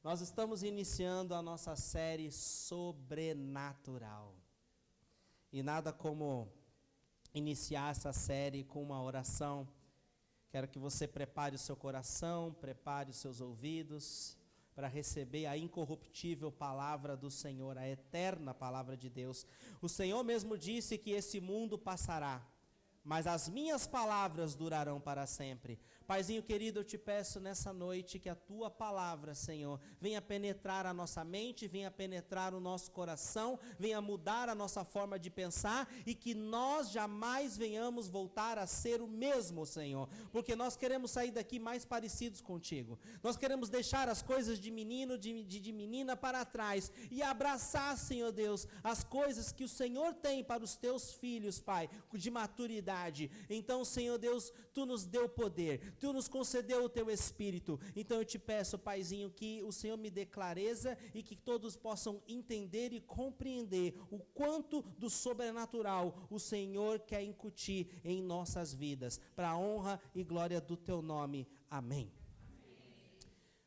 Nós estamos iniciando a nossa série Sobrenatural. E nada como iniciar essa série com uma oração. Quero que você prepare o seu coração, prepare os seus ouvidos para receber a incorruptível palavra do Senhor, a eterna palavra de Deus. O Senhor mesmo disse que esse mundo passará, mas as minhas palavras durarão para sempre. Paizinho querido, eu te peço nessa noite que a tua palavra, Senhor, venha penetrar a nossa mente, venha penetrar o nosso coração, venha mudar a nossa forma de pensar e que nós jamais venhamos voltar a ser o mesmo, Senhor, porque nós queremos sair daqui mais parecidos contigo. Nós queremos deixar as coisas de menino, de menina para trás e abraçar, Senhor Deus, as coisas que o Senhor tem para os teus filhos, Pai, de maturidade. Então, Senhor Deus, Tu nos deu poder, Tu nos concedeu o Teu Espírito. Então eu te peço, Paizinho, que o Senhor me dê clareza e que todos possam entender e compreender o quanto do sobrenatural o Senhor quer incutir em nossas vidas, para a honra e glória do Teu nome. Amém. Amém.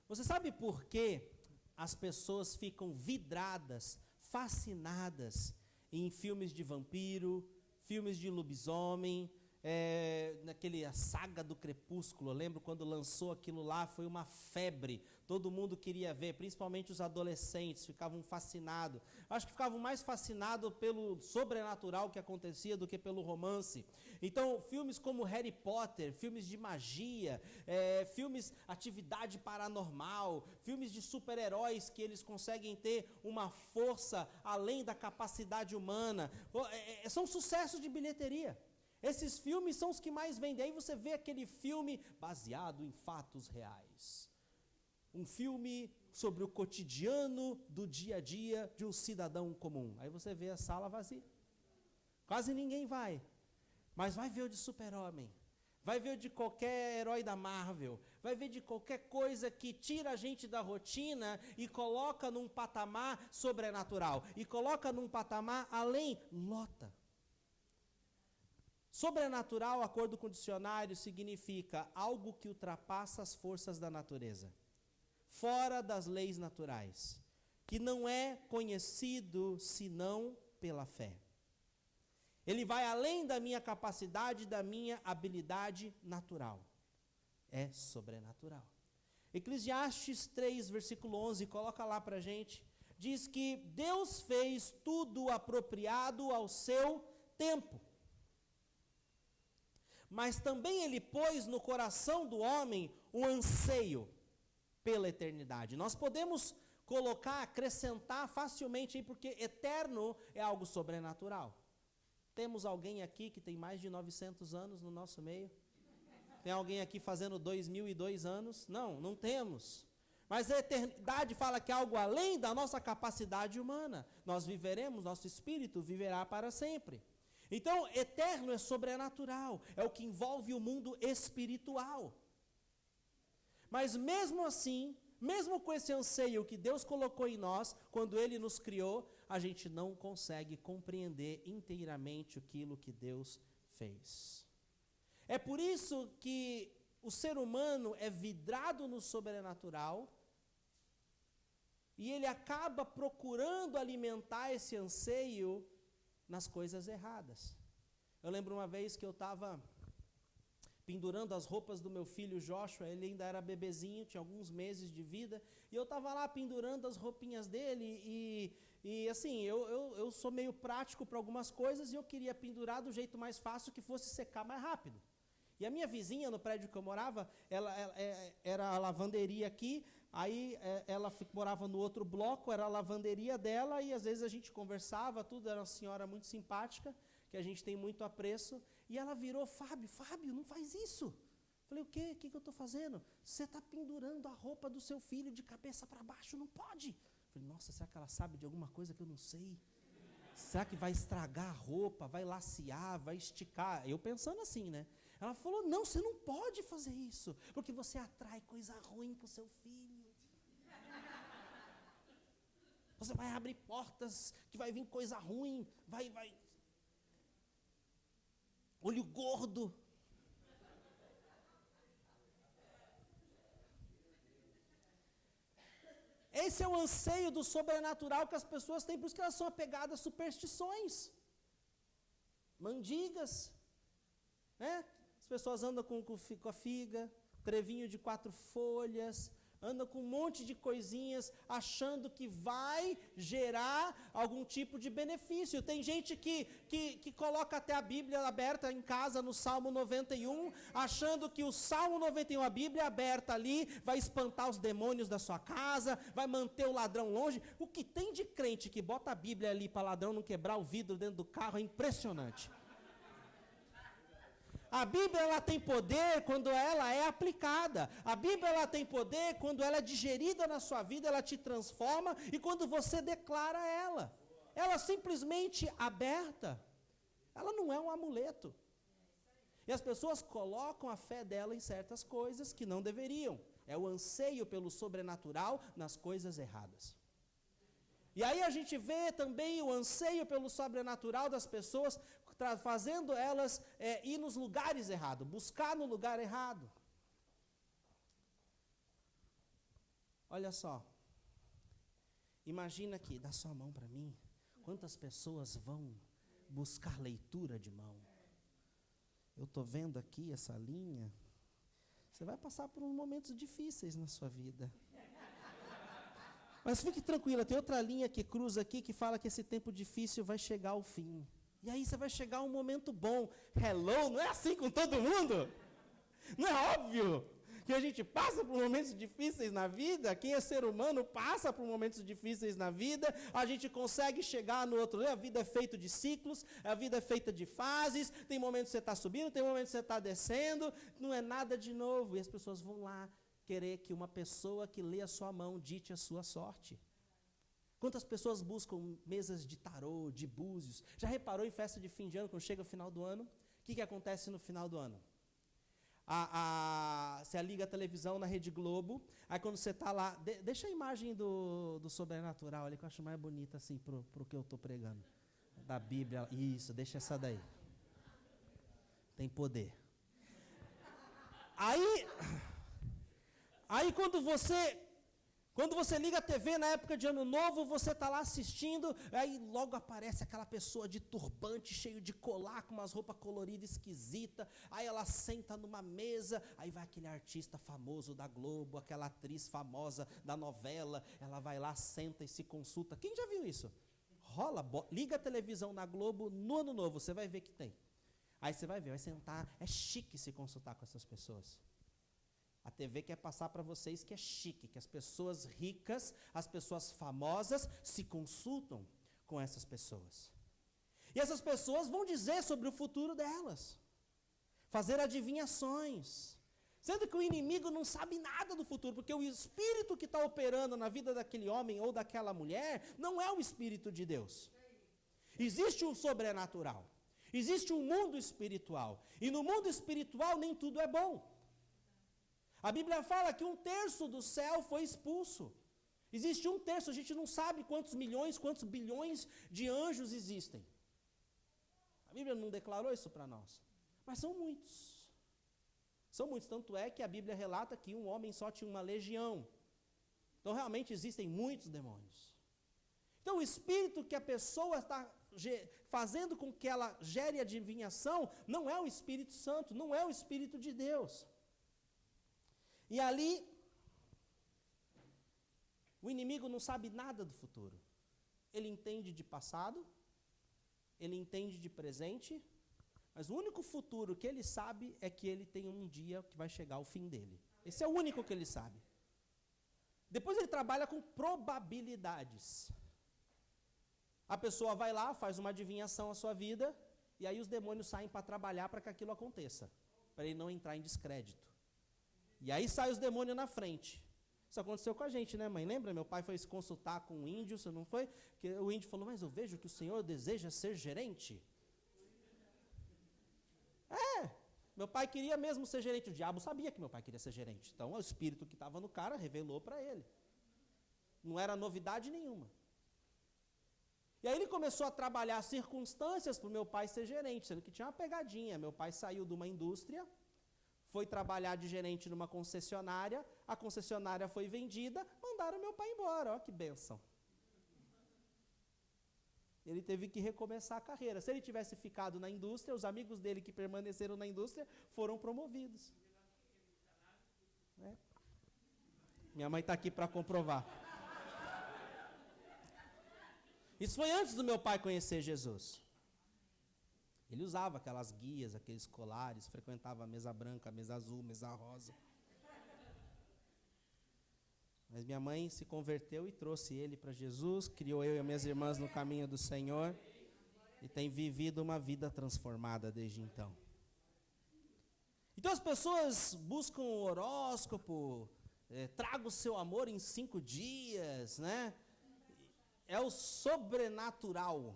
Você sabe por que as pessoas ficam vidradas, fascinadas em filmes de vampiro, filmes de lobisomem, naquele saga do Crepúsculo? Eu lembro quando lançou aquilo lá, foi uma febre, todo mundo queria ver, principalmente os adolescentes, ficavam fascinados. Acho que ficavam mais fascinados pelo sobrenatural que acontecia do que pelo romance. Então, filmes como Harry Potter, filmes de magia, filmes atividade paranormal, filmes de super-heróis que eles conseguem ter uma força além da capacidade humana, são sucessos de bilheteria. Esses filmes são os que mais vendem. Aí você vê aquele filme baseado em fatos reais. Um filme sobre o cotidiano do dia a dia de um cidadão comum. Aí você vê a sala vazia. Quase ninguém vai. Mas vai ver o de Super-Homem. Vai ver o de qualquer herói da Marvel. Vai ver de qualquer coisa que tira a gente da rotina e coloca num patamar sobrenatural. E coloca num patamar além, lota. Sobrenatural, acordo com o dicionário, significa algo que ultrapassa as forças da natureza, fora das leis naturais, que não é conhecido senão pela fé. Ele vai além da minha capacidade, da minha habilidade natural. É sobrenatural. Eclesiastes 3, versículo 11, coloca lá pra gente, diz que Deus fez tudo apropriado ao seu tempo. Mas também Ele pôs no coração do homem um anseio pela eternidade. Nós podemos colocar, acrescentar facilmente aí, porque eterno é algo sobrenatural. Temos alguém aqui que tem mais de 900 anos no nosso meio? Tem alguém aqui fazendo 2002 anos? Não, não temos. Mas a eternidade fala que é algo além da nossa capacidade humana. Nós viveremos, nosso espírito viverá para sempre. Então, eterno é sobrenatural, é o que envolve o mundo espiritual. Mas mesmo assim, mesmo com esse anseio que Deus colocou em nós, quando Ele nos criou, a gente não consegue compreender inteiramente aquilo que Deus fez. É por isso que o ser humano é vidrado no sobrenatural e ele acaba procurando alimentar esse anseio nas coisas erradas. Eu lembro uma vez que eu estava pendurando as roupas do meu filho Joshua, ele ainda era bebezinho, tinha alguns meses de vida, e eu estava lá pendurando as roupinhas dele, e assim, eu sou meio prático para algumas coisas, e eu queria pendurar do jeito mais fácil, que fosse secar mais rápido. E a minha vizinha, no prédio que eu morava, ela era a lavanderia aqui, aí ela morava no outro bloco, era a lavanderia dela, e às vezes a gente conversava, tudo, era uma senhora muito simpática, que a gente tem muito apreço, e ela virou, Fábio, não faz isso. Falei, o quê? O que eu estou fazendo? Você está pendurando a roupa do seu filho de cabeça para baixo, não pode. Falei, nossa, será que ela sabe de alguma coisa que eu não sei? Será que vai estragar a roupa, vai lacear, vai esticar? Eu pensando assim, né? Ela falou, não, você não pode fazer isso, porque você atrai coisa ruim para o seu filho. Você vai abrir portas que vai vir coisa ruim, vai. Olho gordo. esse é o anseio do sobrenatural que as pessoas têm, por isso que elas são apegadas a superstições, mandigas, né? As pessoas andam com a figa, trevinho de 4 folhas, andam com um monte de coisinhas, achando que vai gerar algum tipo de benefício. Tem gente que coloca até a Bíblia aberta em casa no Salmo 91, achando que o Salmo 91, a Bíblia aberta ali, vai espantar os demônios da sua casa, vai manter o ladrão longe. O que tem de crente que bota a Bíblia ali para ladrão não quebrar o vidro dentro do carro é impressionante. A Bíblia ela tem poder quando ela é aplicada. A Bíblia ela tem poder quando ela é digerida na sua vida, ela te transforma e quando você declara ela. Ela simplesmente aberta. Ela não é um amuleto. E as pessoas colocam a fé dela em certas coisas que não deveriam. É o anseio pelo sobrenatural nas coisas erradas. E aí a gente vê também o anseio pelo sobrenatural das pessoas, fazendo elas ir nos lugares errados, buscar no lugar errado. Olha só, imagina aqui, dá sua mão para mim, quantas pessoas vão buscar leitura de mão? Eu estou vendo aqui essa linha, você vai passar por uns momentos difíceis na sua vida. Mas fique tranquila, tem outra linha que cruza aqui que fala que esse tempo difícil vai chegar ao fim. E aí você vai chegar a um momento bom. Hello, não é assim com todo mundo? Não é óbvio que a gente passa por momentos difíceis na vida? Quem é ser humano passa por momentos difíceis na vida, a gente consegue chegar no outro. A vida é feita de ciclos, a vida é feita de fases, tem momentos que você está subindo, tem momentos que você está descendo, não é nada de novo. E as pessoas vão lá querer que uma pessoa que lê a sua mão dite a sua sorte. Quantas pessoas buscam mesas de tarô, de búzios? Já reparou em festa de fim de ano, quando chega o final do ano? O que acontece no final do ano? Você liga a televisão na Rede Globo, aí quando você está lá, deixa a imagem do sobrenatural ali, que eu acho mais bonita assim, pro que eu estou pregando. Da Bíblia, isso, deixa essa daí. Tem poder. Aí quando você liga a TV na época de Ano Novo, você está lá assistindo, aí logo aparece aquela pessoa de turbante, cheio de colar, com umas roupas coloridas esquisitas, aí ela senta numa mesa, aí vai aquele artista famoso da Globo, aquela atriz famosa da novela, ela vai lá, senta e se consulta. Quem já viu isso? Rola, liga a televisão na Globo no Ano Novo, você vai ver que tem. Aí você vai ver, vai sentar, é chique se consultar com essas pessoas. A TV quer passar para vocês que é chique, que as pessoas ricas, as pessoas famosas se consultam com essas pessoas. E essas pessoas vão dizer sobre o futuro delas, fazer adivinhações, sendo que o inimigo não sabe nada do futuro, porque o espírito que está operando na vida daquele homem ou daquela mulher não é o espírito de Deus. Existe um sobrenatural, existe um mundo espiritual, e no mundo espiritual nem tudo é bom. A Bíblia fala que 1/3 do céu foi expulso. Existe 1/3, a gente não sabe quantos milhões, quantos bilhões de anjos existem. A Bíblia não declarou isso para nós. Mas são muitos. São muitos, tanto é que a Bíblia relata que um homem só tinha uma legião. Então realmente existem muitos demônios. Então o espírito que a pessoa está fazendo com que ela gere adivinhação não é o Espírito Santo, não é o Espírito de Deus. E ali, o inimigo não sabe nada do futuro. Ele entende de passado, ele entende de presente, mas o único futuro que ele sabe é que ele tem um dia que vai chegar ao fim dele. Esse é o único que ele sabe. Depois ele trabalha com probabilidades. A pessoa vai lá, faz uma adivinhação à sua vida, e aí os demônios saem para trabalhar para que aquilo aconteça, para ele não entrar em descrédito. E aí sai os demônios na frente. Isso aconteceu com a gente, né, mãe? Lembra? Meu pai foi se consultar com um índio, você não foi? Que o índio falou, mas eu vejo que o senhor deseja ser gerente. Meu pai queria mesmo ser gerente. O diabo sabia que meu pai queria ser gerente. Então, o espírito que estava no cara revelou para ele. Não era novidade nenhuma. E aí ele começou a trabalhar circunstâncias para o meu pai ser gerente, sendo que tinha uma pegadinha. Meu pai saiu de uma indústria, foi trabalhar de gerente numa concessionária, a concessionária foi vendida, mandaram meu pai embora. Olha que bênção. Ele teve que recomeçar a carreira. Se ele tivesse ficado na indústria, os amigos dele que permaneceram na indústria foram promovidos. Minha mãe está aqui para comprovar. Isso foi antes do meu pai conhecer Jesus. Ele usava aquelas guias, aqueles colares, frequentava a mesa branca, a mesa azul, a mesa rosa. Mas minha mãe se converteu e trouxe ele para Jesus, criou eu e as minhas irmãs no caminho do Senhor e tem vivido uma vida transformada desde então. Então as pessoas buscam o horóscopo, traga o seu amor em 5 dias, né? É o sobrenatural.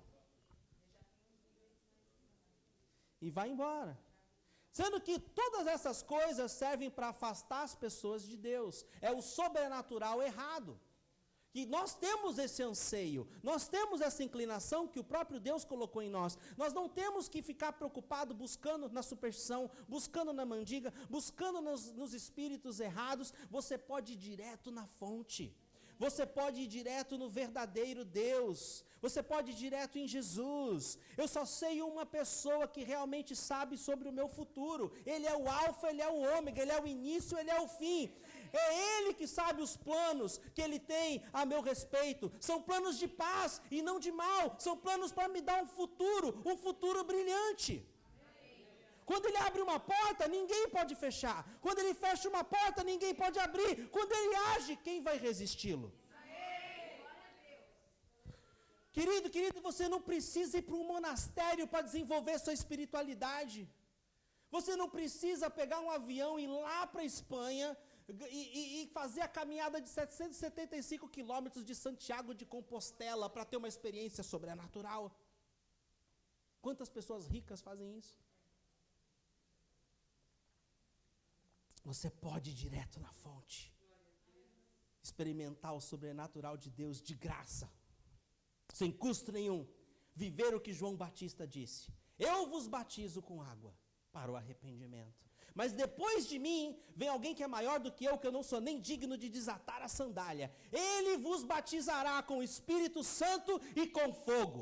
E vai embora. Sendo que todas essas coisas servem para afastar as pessoas de Deus. É o sobrenatural errado. Que nós temos esse anseio, nós temos essa inclinação que o próprio Deus colocou em nós. Nós não temos que ficar preocupado buscando na superstição, buscando na mandiga, buscando nos espíritos errados. Você pode ir direto na fonte. Você pode ir direto no verdadeiro Deus. Você pode ir direto em Jesus. Eu só sei uma pessoa que realmente sabe sobre o meu futuro. Ele é o alfa, ele é o ômega, ele é o início, ele é o fim. É Ele que sabe os planos que Ele tem a meu respeito. São planos de paz e não de mal. São planos para me dar um futuro brilhante. Quando Ele abre uma porta, ninguém pode fechar. Quando Ele fecha uma porta, ninguém pode abrir. Quando Ele age, quem vai resisti-lo? Querido, você não precisa ir para um monastério para desenvolver sua espiritualidade. Você não precisa pegar um avião e ir lá para a Espanha e fazer a caminhada de 775 quilômetros de Santiago de Compostela para ter uma experiência sobrenatural. Quantas pessoas ricas fazem isso? Você pode ir direto na fonte, experimentar o sobrenatural de Deus de graça, sem custo nenhum, viver o que João Batista disse: eu vos batizo com água para o arrependimento, mas depois de mim vem alguém que é maior do que eu não sou nem digno de desatar a sandália. Ele vos batizará com o Espírito Santo e com fogo.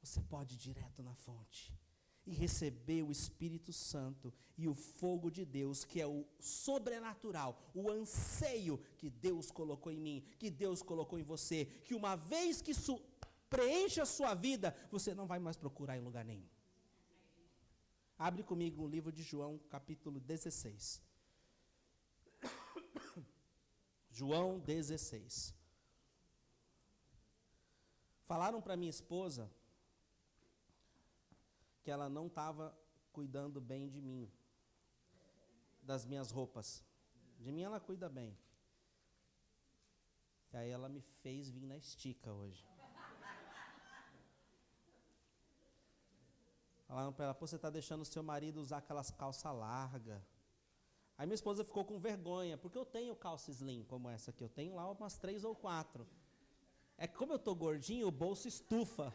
Você pode ir direto na fonte e receber o Espírito Santo e o fogo de Deus, que é o sobrenatural, o anseio que Deus colocou em mim, que Deus colocou em você, que uma vez que isso preenche a sua vida, você não vai mais procurar em lugar nenhum. Abre comigo o livro de João, capítulo 16. João 16. Falaram para minha esposa que ela não estava cuidando bem de mim, das minhas roupas. De mim ela cuida bem. E aí ela me fez vir na estica hoje. Falaram para ela: pô, você está deixando o seu marido usar aquelas calças largas. Aí minha esposa ficou com vergonha, porque eu tenho calça slim como essa aqui. Eu tenho lá umas 3 ou 4. É que como eu estou gordinho, o bolso estufa.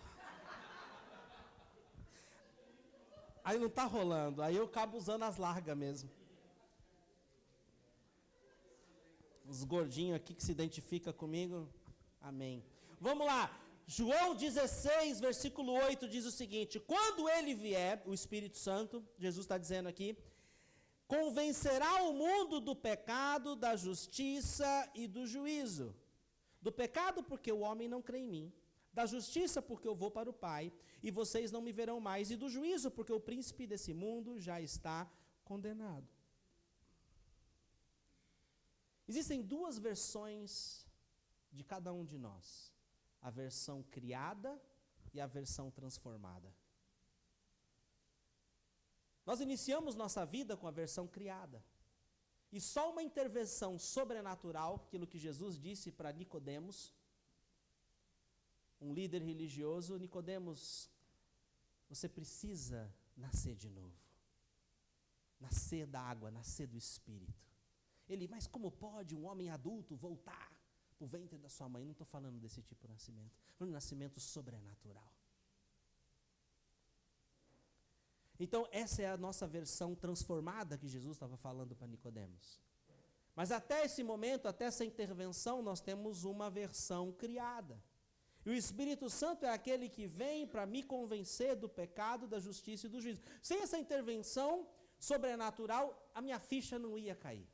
Aí não está rolando, aí eu acabo usando as largas mesmo. Os gordinhos aqui que se identificam comigo, amém. Vamos lá, João 16, versículo 8 diz o seguinte: quando ele vier, o Espírito Santo, Jesus está dizendo aqui, convencerá o mundo do pecado, da justiça e do juízo. Do pecado, porque o homem não crê em mim. Da justiça, porque eu vou para o Pai, e vocês não me verão mais. E do juízo, porque o príncipe desse mundo já está condenado. Existem 2 versões de cada um de nós: a versão criada e a versão transformada. Nós iniciamos nossa vida com a versão criada. E só uma intervenção sobrenatural, aquilo que Jesus disse para Nicodemos, um líder religioso: Nicodemos, você precisa nascer de novo. Nascer da água, nascer do Espírito. Ele: mas como pode um homem adulto voltar para o ventre da sua mãe? Não estou falando desse tipo de nascimento. Estou falando de nascimento sobrenatural. Então, essa é a nossa versão transformada que Jesus estava falando para Nicodemos. Mas até esse momento, até essa intervenção, nós temos uma versão criada. E o Espírito Santo é aquele que vem para me convencer do pecado, da justiça e do juízo. Sem essa intervenção sobrenatural, a minha ficha não ia cair.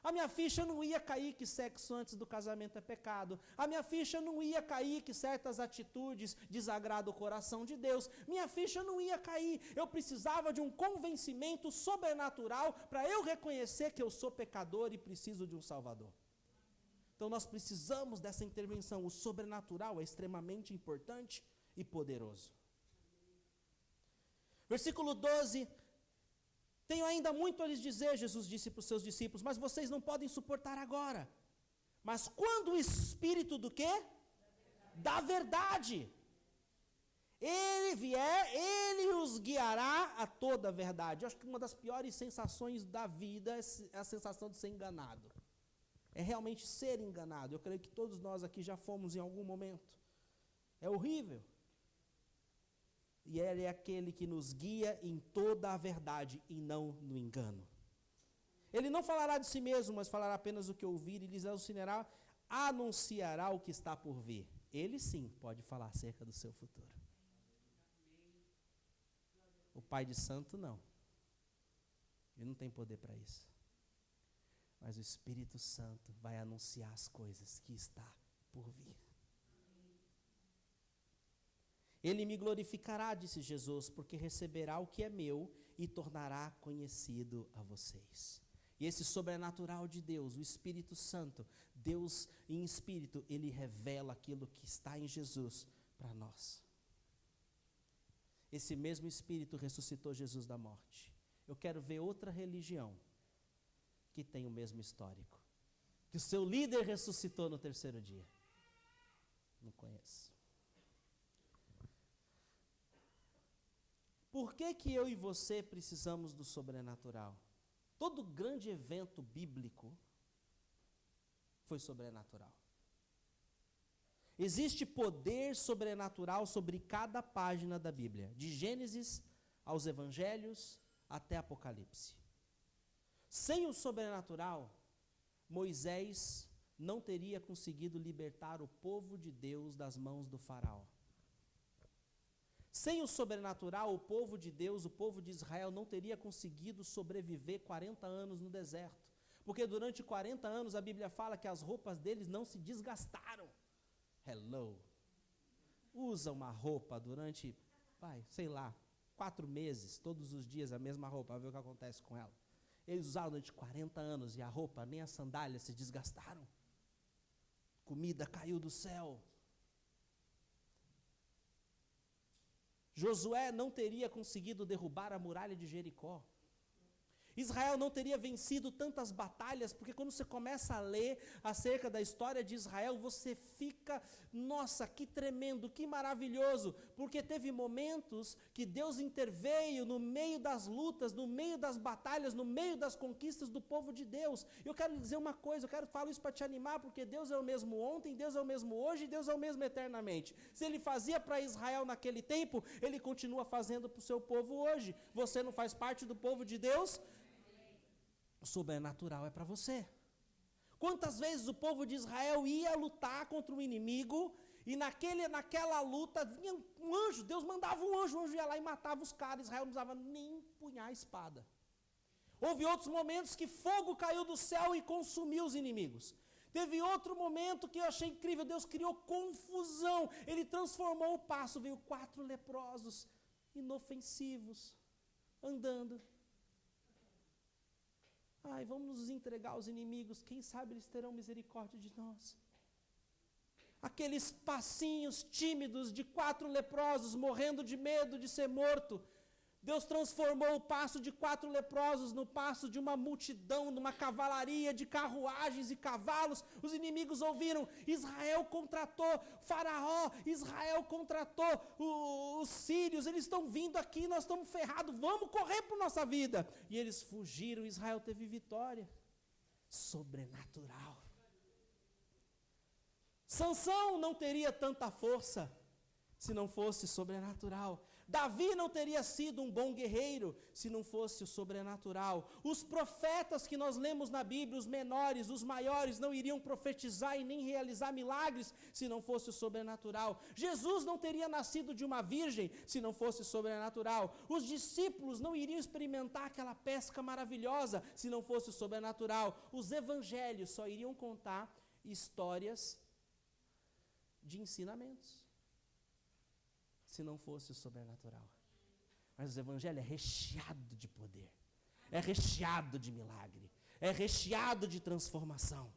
A minha ficha não ia cair que sexo antes do casamento é pecado. A minha ficha não ia cair que certas atitudes desagradam o coração de Deus. Minha ficha não ia cair. Eu precisava de um convencimento sobrenatural para eu reconhecer que eu sou pecador e preciso de um Salvador. Então nós precisamos dessa intervenção. O sobrenatural é extremamente importante e poderoso. Versículo 12. Tenho ainda muito a lhes dizer, Jesus disse para os seus discípulos, mas vocês não podem suportar agora. Mas quando o Espírito do quê? Da verdade. Ele vier, ele os guiará a toda a verdade. Eu acho que uma das piores sensações da vida é a sensação de ser enganado. É realmente ser enganado. Eu creio que todos nós aqui já fomos em algum momento. É horrível. E Ele é aquele que nos guia em toda a verdade e não no engano. Ele não falará de si mesmo, mas falará apenas o que ouvir e lhes anunciará o que está por vir. Ele sim pode falar acerca do seu futuro. O Pai de Santo não. Ele não tem poder para isso. Mas o Espírito Santo vai anunciar as coisas que está por vir. Ele me glorificará, disse Jesus, porque receberá o que é meu e tornará conhecido a vocês. E esse sobrenatural de Deus, o Espírito Santo, Deus em Espírito, ele revela aquilo que está em Jesus para nós. Esse mesmo Espírito ressuscitou Jesus da morte. Eu quero ver outra religião que tem o mesmo histórico. Que o seu líder ressuscitou no terceiro dia. Não conheço. Por que eu e você precisamos do sobrenatural? Todo grande evento bíblico foi sobrenatural. Existe poder sobrenatural sobre cada página da Bíblia, de Gênesis aos Evangelhos até Apocalipse. Sem o sobrenatural, Moisés não teria conseguido libertar o povo de Deus das mãos do faraó. Sem o sobrenatural, o povo de Deus, o povo de Israel, não teria conseguido sobreviver 40 anos no deserto. Porque durante 40 anos a Bíblia fala que as roupas deles não se desgastaram. Hello. Usa uma roupa durante, 4 meses, todos os dias a mesma roupa, vai ver o que acontece com ela. Eles usaram durante 40 anos e a roupa, nem as sandálias se desgastaram. Comida caiu do céu. Josué não teria conseguido derrubar a muralha de Jericó. Israel não teria vencido tantas batalhas, porque quando você começa a ler acerca da história de Israel, você fica, nossa, que tremendo, que maravilhoso, porque teve momentos que Deus interveio no meio das lutas, no meio das batalhas, no meio das conquistas do povo de Deus. Eu quero lhe dizer uma coisa, eu quero falar isso para te animar, porque Deus é o mesmo ontem, Deus é o mesmo hoje, Deus é o mesmo eternamente. Se Ele fazia para Israel naquele tempo, Ele continua fazendo para o seu povo hoje. Você não faz parte do povo de Deus? O sobrenatural é para você. Quantas vezes o povo de Israel ia lutar contra um inimigo e naquela luta vinha um anjo, Deus mandava um anjo, o anjo ia lá e matava os caras, Israel não precisava nem empunhar a espada. Houve outros momentos que fogo caiu do céu e consumiu os inimigos. Teve outro momento que eu achei incrível, Deus criou confusão, Ele transformou o passo, veio 4 leprosos, inofensivos, andando. Ai, vamos nos entregar aos inimigos, quem sabe eles terão misericórdia de nós. Aqueles passinhos tímidos de 4 leprosos morrendo de medo de ser morto. Deus transformou o passo de 4 leprosos no passo de uma multidão, numa cavalaria de carruagens e cavalos. Os inimigos ouviram, Israel contratou Faraó, Israel contratou os sírios, eles estão vindo aqui, nós estamos ferrados, vamos correr por nossa vida. E eles fugiram, Israel teve vitória. Sobrenatural. Sansão não teria tanta força se não fosse sobrenatural. Davi não teria sido um bom guerreiro se não fosse o sobrenatural. Os profetas que nós lemos na Bíblia, os menores, os maiores, não iriam profetizar e nem realizar milagres se não fosse o sobrenatural. Jesus não teria nascido de uma virgem se não fosse o sobrenatural. Os discípulos não iriam experimentar aquela pesca maravilhosa se não fosse o sobrenatural. Os evangelhos só iriam contar histórias de ensinamentos se não fosse o sobrenatural. Mas o evangelho é recheado de poder, é recheado de milagre, é recheado de transformação.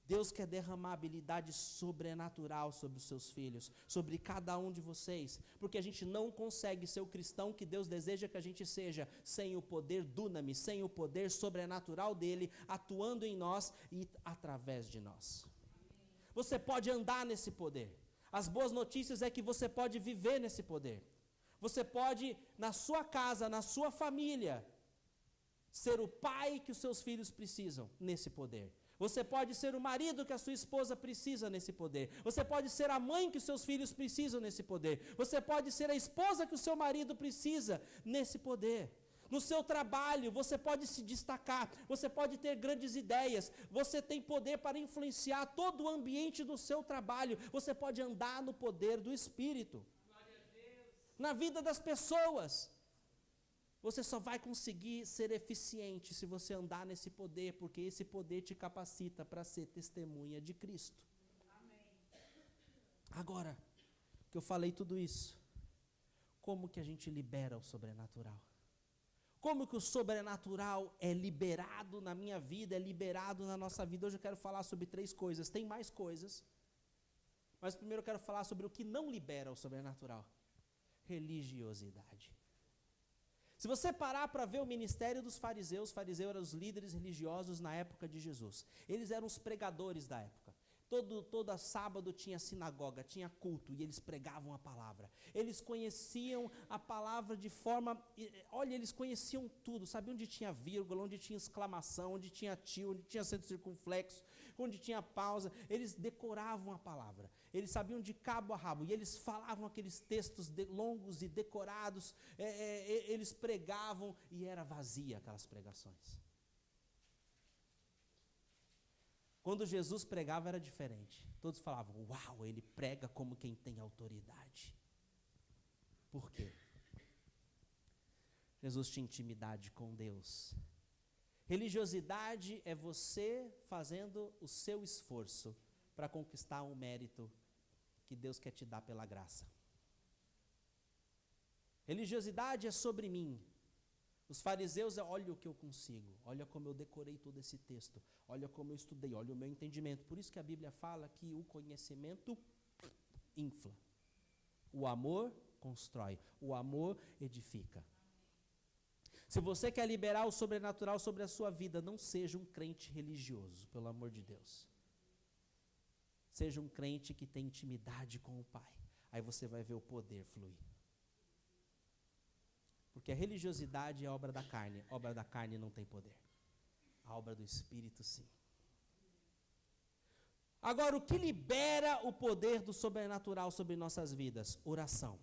Deus quer derramar habilidade sobrenatural sobre os seus filhos, sobre cada um de vocês, porque a gente não consegue ser o cristão que Deus deseja que a gente seja, sem o poder dunamis, sem o poder sobrenatural dele, atuando em nós e através de nós. Você pode andar nesse poder. As boas notícias é que você pode viver nesse poder. Você pode, na sua casa, na sua família, ser o pai que os seus filhos precisam nesse poder. Você pode ser o marido que a sua esposa precisa nesse poder. Você pode ser a mãe que os seus filhos precisam nesse poder. Você pode ser a esposa que o seu marido precisa nesse poder. No seu trabalho, você pode se destacar, você pode ter grandes ideias, você tem poder para influenciar todo o ambiente do seu trabalho, você pode andar no poder do Espírito. Na vida das pessoas. Você só vai conseguir ser eficiente se você andar nesse poder, porque esse poder te capacita para ser testemunha de Cristo. Amém. Agora, que eu falei tudo isso, como que a gente libera o sobrenatural? Como que o sobrenatural é liberado na minha vida, é liberado na nossa vida? Hoje eu quero falar sobre 3 coisas. Tem mais coisas, mas primeiro eu quero falar sobre o que não libera o sobrenatural. Religiosidade. Se você parar para ver o ministério dos fariseus, os fariseus eram os líderes religiosos na época de Jesus. Eles eram os pregadores da época. Todo sábado tinha sinagoga, tinha culto, e eles pregavam a palavra. Eles conheciam a palavra de forma... Olha, eles conheciam tudo, sabiam onde tinha vírgula, onde tinha exclamação, onde tinha tio, onde tinha acento circunflexo, onde tinha pausa. Eles decoravam a palavra. Eles sabiam de cabo a rabo, e eles falavam aqueles textos longos e decorados. Eles pregavam, e era vazia aquelas pregações. Quando Jesus pregava era diferente. Todos falavam, uau, ele prega como quem tem autoridade. Por quê? Jesus tinha intimidade com Deus. Religiosidade é você fazendo o seu esforço para conquistar um mérito que Deus quer te dar pela graça. Religiosidade é sobre mim. Os fariseus, olha o que eu consigo, olha como eu decorei todo esse texto, olha como eu estudei, olha o meu entendimento. Por isso que a Bíblia fala que o conhecimento infla, o amor constrói, o amor edifica. Se você quer liberar o sobrenatural sobre a sua vida, não seja um crente religioso, pelo amor de Deus. Seja um crente que tem intimidade com o Pai, aí você vai ver o poder fluir. Porque a religiosidade é obra da carne. A obra da carne não tem poder. A obra do Espírito, sim. Agora, o que libera o poder do sobrenatural sobre nossas vidas? Oração.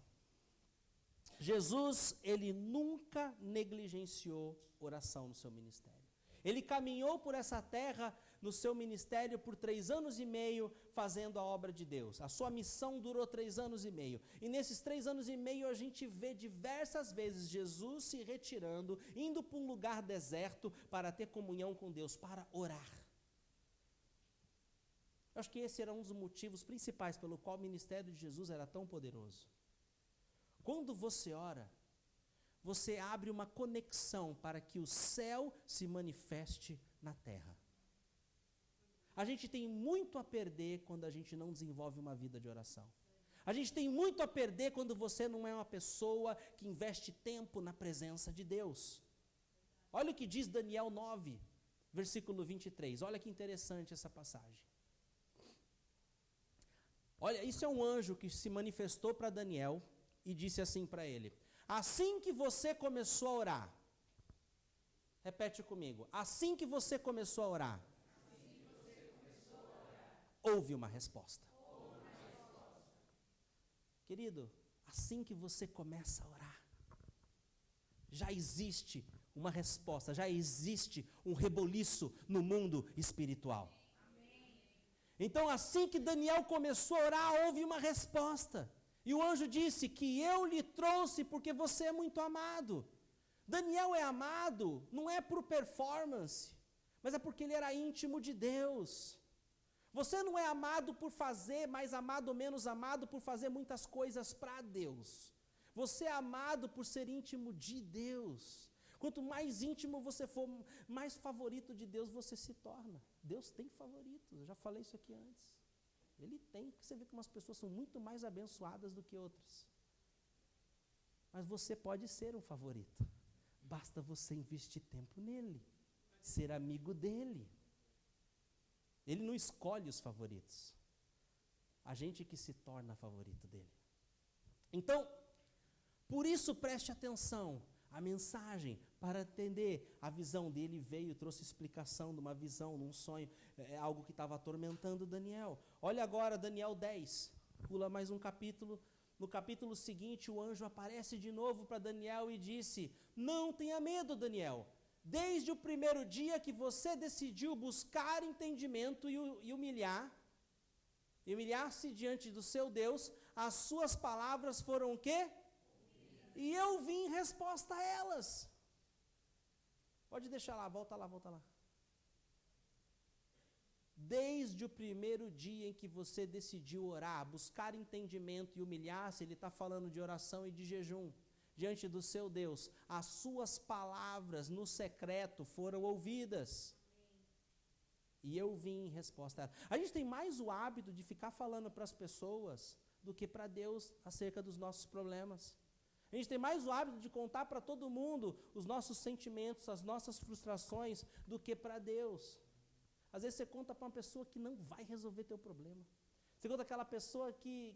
Jesus, ele nunca negligenciou oração no seu ministério. Ele caminhou por essa terra no seu ministério por 3 anos e meio fazendo a obra de Deus. A sua missão durou 3 anos e meio. E nesses 3 anos e meio a gente vê diversas vezes Jesus se retirando, indo para um lugar deserto para ter comunhão com Deus, para orar. Eu acho que esse era um dos motivos principais pelo qual o ministério de Jesus era tão poderoso. Quando você ora, você abre uma conexão para que o céu se manifeste na terra. A gente tem muito a perder quando a gente não desenvolve uma vida de oração. A gente tem muito a perder quando você não é uma pessoa que investe tempo na presença de Deus. Olha o que diz Daniel 9, versículo 23. Olha que interessante essa passagem. Olha, isso é um anjo que se manifestou para Daniel e disse assim para ele: assim que você começou a orar, repete comigo, assim que você começou a orar, houve uma resposta. Querido, a assim que você começa a orar, já existe uma resposta, já existe um reboliço no mundo espiritual. Então, assim que Daniel começou a orar, houve uma resposta. E o anjo disse que eu lhe trouxe porque você é muito amado. Daniel é amado, não é por performance, mas é porque ele era íntimo de Deus. Você não é amado por fazer, mais amado ou menos amado por fazer muitas coisas para Deus. Você é amado por ser íntimo de Deus. Quanto mais íntimo você for, mais favorito de Deus você se torna. Deus tem favoritos, eu já falei isso aqui antes. Ele tem, porque você vê que umas pessoas são muito mais abençoadas do que outras. Mas você pode ser um favorito. Basta você investir tempo nele, ser amigo dele. Ele não escolhe os favoritos. A gente que se torna favorito dele. Então, por isso preste atenção. A mensagem, para atender a visão dele, veio, trouxe explicação de uma visão, de um sonho, algo que estava atormentando Daniel. Olha agora Daniel 10, pula mais um capítulo. No capítulo seguinte, o anjo aparece de novo para Daniel e disse: não tenha medo, Daniel. Desde o primeiro dia que você decidiu buscar entendimento e humilhar-se diante do seu Deus, as suas palavras foram o quê? E eu vim em resposta a elas. Pode deixar lá, volta lá, volta lá. Desde o primeiro dia em que você decidiu orar, buscar entendimento e humilhar-se, ele está falando de oração e de jejum, diante do seu Deus, as suas palavras no secreto foram ouvidas. E eu vim em resposta a elas. A gente tem mais o hábito de ficar falando para as pessoas do que para Deus acerca dos nossos problemas. A gente tem mais o hábito de contar para todo mundo os nossos sentimentos, as nossas frustrações, do que para Deus. Às vezes você conta para uma pessoa que não vai resolver teu problema. Você conta aquela pessoa que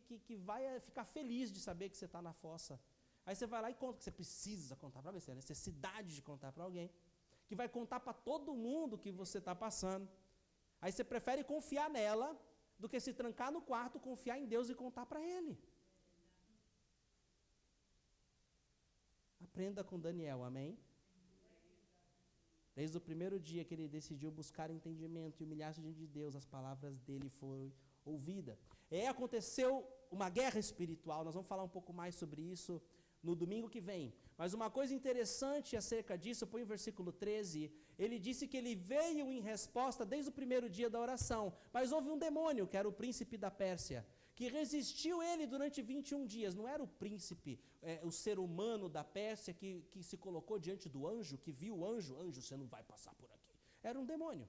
vai ficar feliz de saber que você está na fossa. Aí você vai lá e conta que você precisa contar para alguém, você tem a necessidade de contar para alguém, que vai contar para todo mundo o que você está passando. Aí você prefere confiar nela do que se trancar no quarto, confiar em Deus e contar para Ele. Aprenda com Daniel, amém? Desde o primeiro dia que ele decidiu buscar entendimento e humilhar-se diante de Deus, as palavras dele foram ouvidas. Aconteceu uma guerra espiritual, nós vamos falar um pouco mais sobre isso no domingo que vem. Mas uma coisa interessante acerca disso, põe o versículo 13, ele disse que ele veio em resposta desde o primeiro dia da oração, mas houve um demônio, que era o príncipe da Pérsia, que resistiu ele durante 21 dias. Não era o príncipe, o ser humano da Pérsia que se colocou diante do anjo, que viu o anjo, você não vai passar por aqui. Era um demônio.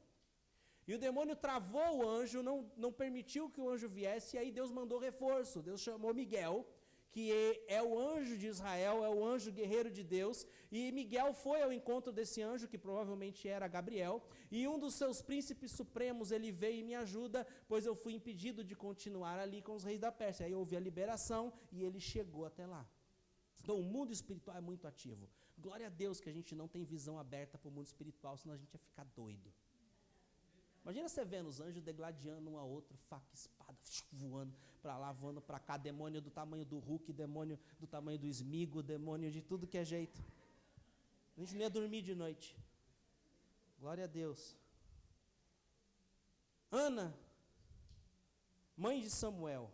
E o demônio travou o anjo, não permitiu que o anjo viesse, e aí Deus mandou reforço. Deus chamou Miguel, que é o anjo de Israel, é o anjo guerreiro de Deus, e Miguel foi ao encontro desse anjo, que provavelmente era Gabriel, e um dos seus príncipes supremos, ele veio e me ajuda, pois eu fui impedido de continuar ali com os reis da Pérsia. Aí houve a liberação, e ele chegou até lá. Então o mundo espiritual é muito ativo. Glória a Deus que a gente não tem visão aberta para o mundo espiritual, senão a gente ia ficar doido. Imagina você vendo os anjos degladiando um ao outro, faca, espada, voando para lá, voando para cá, demônio do tamanho do Hulk, demônio do tamanho do Smigo, demônio de tudo que é jeito. A gente não ia dormir de noite. Glória a Deus. Ana, mãe de Samuel,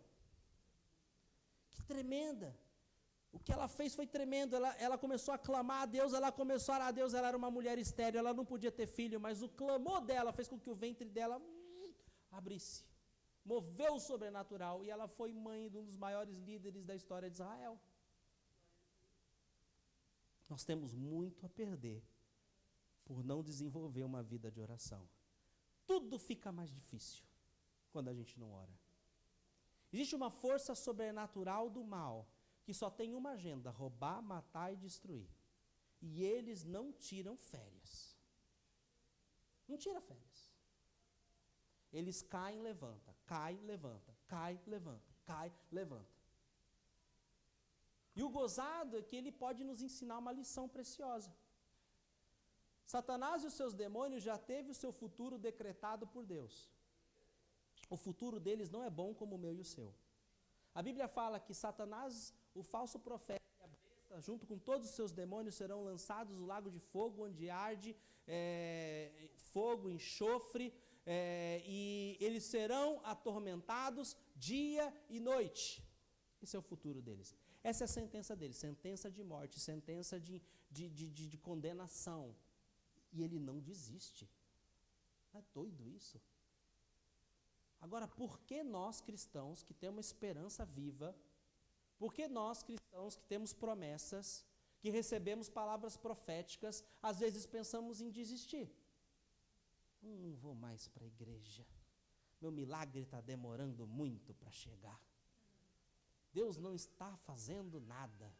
que tremenda. O que ela fez foi tremendo, ela começou a clamar a Deus, ela começou a orar a Deus, ela era uma mulher estéril, ela não podia ter filho, mas o clamor dela fez com que o ventre dela abrisse, moveu o sobrenatural, e ela foi mãe de um dos maiores líderes da história de Israel. Nós temos muito a perder por não desenvolver uma vida de oração. Tudo fica mais difícil quando a gente não ora. Existe uma força sobrenatural do mal, que só tem uma agenda: roubar, matar e destruir. E eles não tiram férias. Não tira férias. Eles caem, levanta, cai, levanta, cai, levanta, cai, levanta. E o gozado é que ele pode nos ensinar uma lição preciosa. Satanás e os seus demônios já teve o seu futuro decretado por Deus. O futuro deles não é bom como o meu e o seu. A Bíblia fala que Satanás, o falso profeta e a besta, junto com todos os seus demônios, serão lançados no lago de fogo, onde arde fogo, enxofre, e eles serão atormentados dia e noite. Esse é o futuro deles. Essa é a sentença deles, sentença de morte, sentença de condenação. E ele não desiste. Não é doido isso? Agora, por que nós cristãos que temos esperança viva, por que nós cristãos que temos promessas, que recebemos palavras proféticas, às vezes pensamos em desistir? Não vou mais para a igreja. Meu milagre está demorando muito para chegar. Deus não está fazendo nada.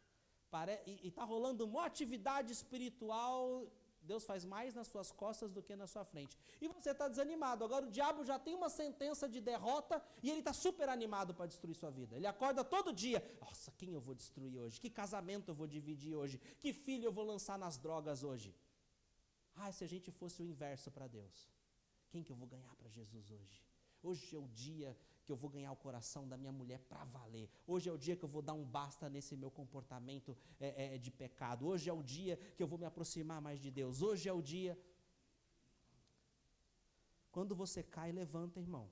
E está rolando uma atividade espiritual. Deus faz mais nas suas costas do que na sua frente. E você está desanimado. Agora o diabo já tem uma sentença de derrota e ele está super animado para destruir sua vida. Ele acorda todo dia. Nossa, quem eu vou destruir hoje? Que casamento eu vou dividir hoje? Que filho eu vou lançar nas drogas hoje? Se a gente fosse o inverso para Deus. Quem que eu vou ganhar para Jesus hoje? Hoje é o dia que eu vou ganhar o coração da minha mulher para valer. Hoje é o dia que eu vou dar um basta nesse meu comportamento de pecado. Hoje é o dia que eu vou me aproximar mais de Deus. Hoje é o dia. Quando você cai, levanta, irmão.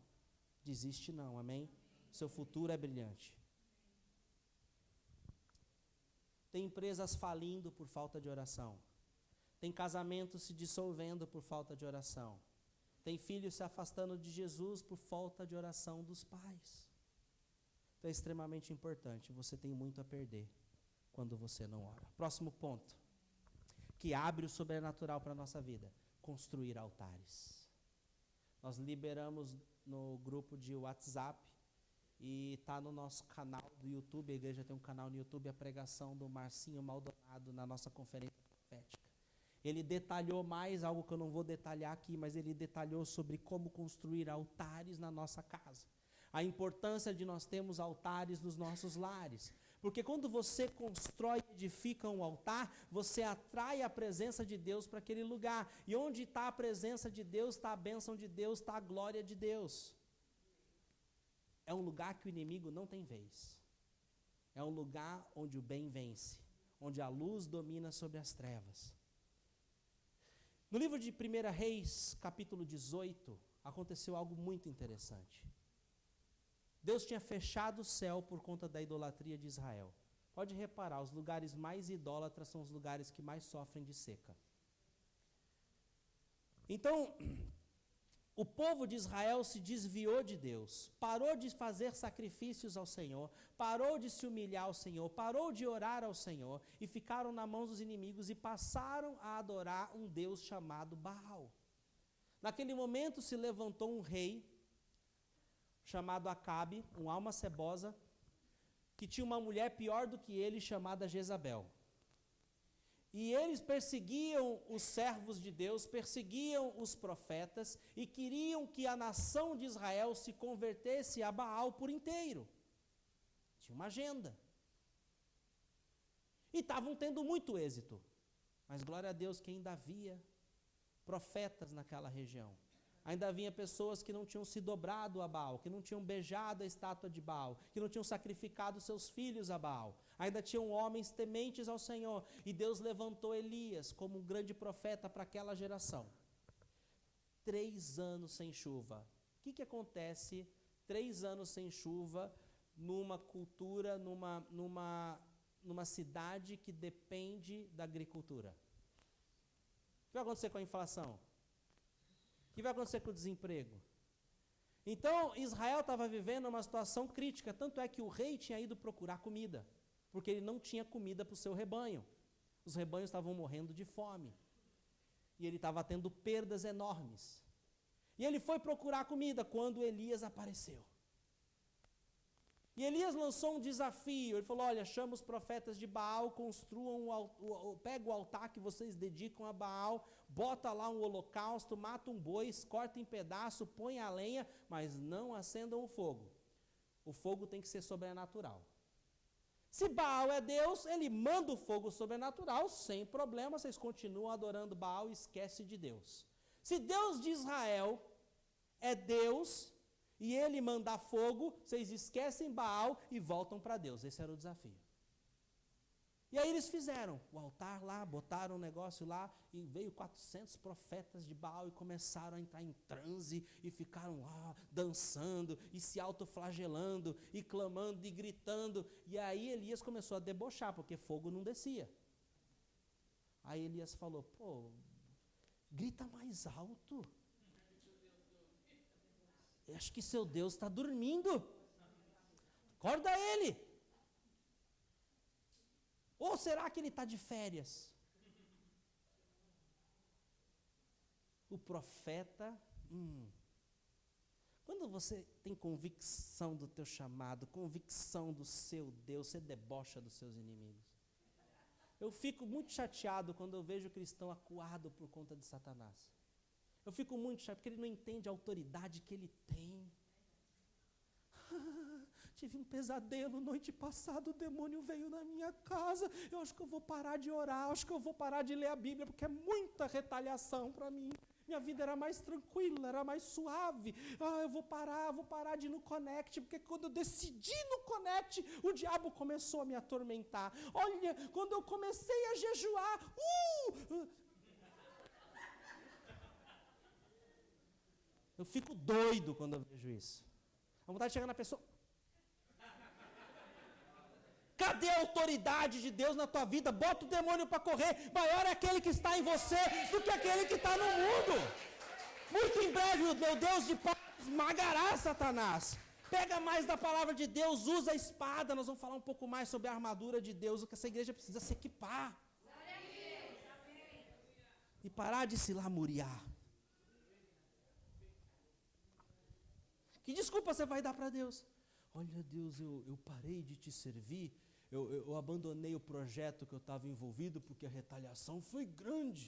Desiste não, amém? Seu futuro é brilhante. Tem empresas falindo por falta de oração. Tem casamentos se dissolvendo por falta de oração. Tem filhos se afastando de Jesus por falta de oração dos pais. Então é extremamente importante. Você tem muito a perder quando você não ora. Próximo ponto, que abre o sobrenatural para a nossa vida: construir altares. Nós liberamos no grupo de WhatsApp e está no nosso canal do YouTube. A igreja tem um canal no YouTube, a pregação do Marcinho Maldonado na nossa conferência profética. Ele detalhou mais, algo que eu não vou detalhar aqui, mas ele detalhou sobre como construir altares na nossa casa. A importância de nós termos altares nos nossos lares. Porque quando você constrói e edifica um altar, você atrai a presença de Deus para aquele lugar. E onde está a presença de Deus, está a bênção de Deus, está a glória de Deus. É um lugar que o inimigo não tem vez. É um lugar onde o bem vence, onde a luz domina sobre as trevas. No livro de 1 Reis, capítulo 18, aconteceu algo muito interessante. Deus tinha fechado o céu por conta da idolatria de Israel. Pode reparar, os lugares mais idólatras são os lugares que mais sofrem de seca. Então, o povo de Israel se desviou de Deus, parou de fazer sacrifícios ao Senhor, parou de se humilhar ao Senhor, parou de orar ao Senhor e ficaram na mão dos inimigos e passaram a adorar um Deus chamado Baal. Naquele momento se levantou um rei chamado Acabe, um alma cebosa, que tinha uma mulher pior do que ele chamada Jezabel. E eles perseguiam os servos de Deus, perseguiam os profetas e queriam que a nação de Israel se convertesse a Baal por inteiro. Tinha uma agenda. E estavam tendo muito êxito. Mas glória a Deus que ainda havia profetas naquela região. Ainda havia pessoas que não tinham se dobrado a Baal, que não tinham beijado a estátua de Baal, que não tinham sacrificado seus filhos a Baal. Ainda tinham homens tementes ao Senhor. E Deus levantou Elias como um grande profeta para aquela geração. 3 anos sem chuva. O que acontece 3 anos sem chuva numa cultura, numa cidade que depende da agricultura? O que vai acontecer com a inflação? O que vai acontecer com o desemprego? Então, Israel estava vivendo uma situação crítica, tanto é que o rei tinha ido procurar comida, porque ele não tinha comida para o seu rebanho. Os rebanhos estavam morrendo de fome. E ele estava tendo perdas enormes. E ele foi procurar comida quando Elias apareceu. E Elias lançou um desafio. Ele falou: olha, chama os profetas de Baal, construam, pega o altar que vocês dedicam a Baal, bota lá um holocausto, mata um boi, corta em pedaço, põe a lenha, mas não acendam o fogo. O fogo tem que ser sobrenatural. Se Baal é Deus, ele manda o fogo sobrenatural, sem problema, vocês continuam adorando Baal e esquece de Deus. Se Deus de Israel é Deus, e ele mandar fogo, vocês esquecem Baal e voltam para Deus. Esse era o desafio. E aí eles fizeram o altar lá, botaram o negócio lá, e veio 400 profetas de Baal e começaram a entrar em transe, e ficaram lá dançando, e se autoflagelando, e clamando, e gritando. E aí Elias começou a debochar, porque fogo não descia. Aí Elias falou, pô, grita mais alto. Eu acho que seu Deus está dormindo. Acorda ele. Ou será que ele está de férias? O profeta, quando você tem convicção do teu chamado, convicção do seu Deus, você debocha dos seus inimigos. Eu fico muito chateado quando eu vejo o cristão acuado por conta de Satanás. Eu fico muito chateado porque ele não entende a autoridade que ele tem. Tive um pesadelo noite passada, o demônio veio na minha casa, eu acho que eu vou parar de orar, acho que eu vou parar de ler a Bíblia, porque é muita retaliação para mim. Minha vida era mais tranquila, era mais suave. Eu vou parar de ir no Connect, porque quando eu decidi no Connect, o diabo começou a me atormentar. Olha, quando eu comecei a jejuar, eu fico doido quando eu vejo isso. A vontade de chegar na pessoa. Cadê a autoridade de Deus na tua vida? Bota o demônio para correr. Maior é aquele que está em você do que aquele que está no mundo. Muito em breve o meu Deus de paz esmagará Satanás. Pega mais da palavra de Deus, usa a espada. Nós vamos falar um pouco mais sobre a armadura de Deus, o que essa igreja precisa se equipar. E parar de se lamuriar. Que desculpa você vai dar para Deus? Olha, Deus, eu parei de te servir, eu abandonei o projeto que eu estava envolvido porque a retaliação foi grande.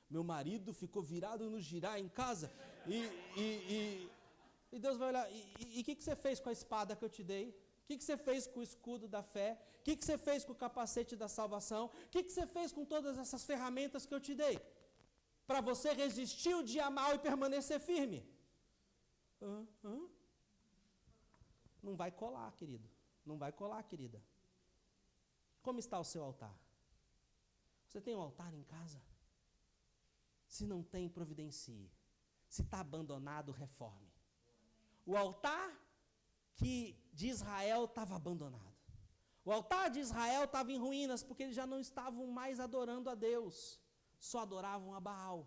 Meu marido ficou virado no girar em casa e Deus vai olhar, e o que você fez com a espada que eu te dei? O que você fez com o escudo da fé? O que você fez com o capacete da salvação? O que você fez com todas essas ferramentas que eu te dei? Para você resistir o dia mal e permanecer firme. Não vai colar, querido. Não vai colar, querida. Como está o seu altar? Você tem um altar em casa? Se não tem, providencie. Se está abandonado, reforme. O altar de Israel estava abandonado. O altar de Israel estava em ruínas, porque eles já não estavam mais adorando a Deus. Só adoravam a Baal.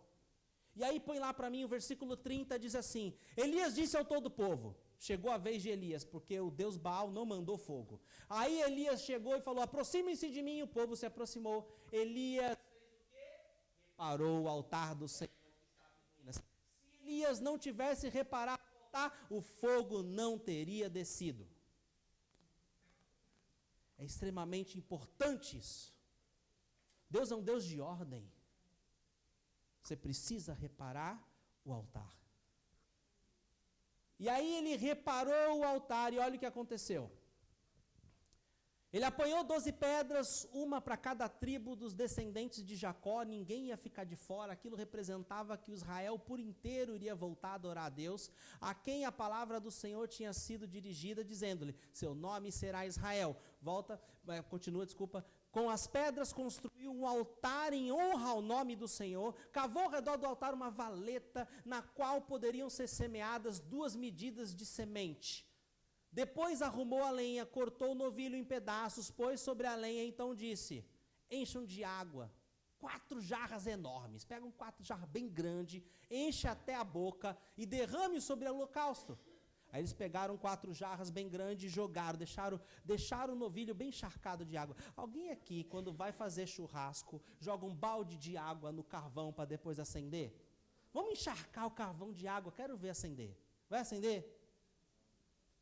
E aí põe lá para mim o versículo 30, diz assim, Elias disse ao todo o povo, chegou a vez de Elias, porque o Deus Baal não mandou fogo. Aí Elias chegou e falou, aproximem-se de mim, e o povo se aproximou. Elias fez o quê? Reparou o altar do Senhor que estava em ruínas. Se Elias não tivesse reparado o altar, o fogo não teria descido. É extremamente importante isso. Deus é um Deus de ordem. Você precisa reparar o altar. E aí ele reparou o altar e olha o que aconteceu. Ele apanhou 12 pedras, uma para cada tribo dos descendentes de Jacó, ninguém ia ficar de fora, aquilo representava que Israel por inteiro iria voltar a adorar a Deus, a quem a palavra do Senhor tinha sido dirigida, dizendo-lhe, seu nome será Israel. Com as pedras construiu um altar em honra ao nome do Senhor, cavou ao redor do altar uma valeta, na qual poderiam ser semeadas 2 medidas de semente. Depois arrumou a lenha, cortou o novilho em pedaços, pôs sobre a lenha, então disse, encham de água 4 jarras enormes, pegam 4 jarras bem grandes, enche até a boca e derrame sobre o holocausto. Aí eles pegaram 4 jarras bem grandes e jogaram, deixaram o novilho bem encharcado de água. Alguém aqui, quando vai fazer churrasco, joga um balde de água no carvão para depois acender? Vamos encharcar o carvão de água, quero ver acender. Vai acender?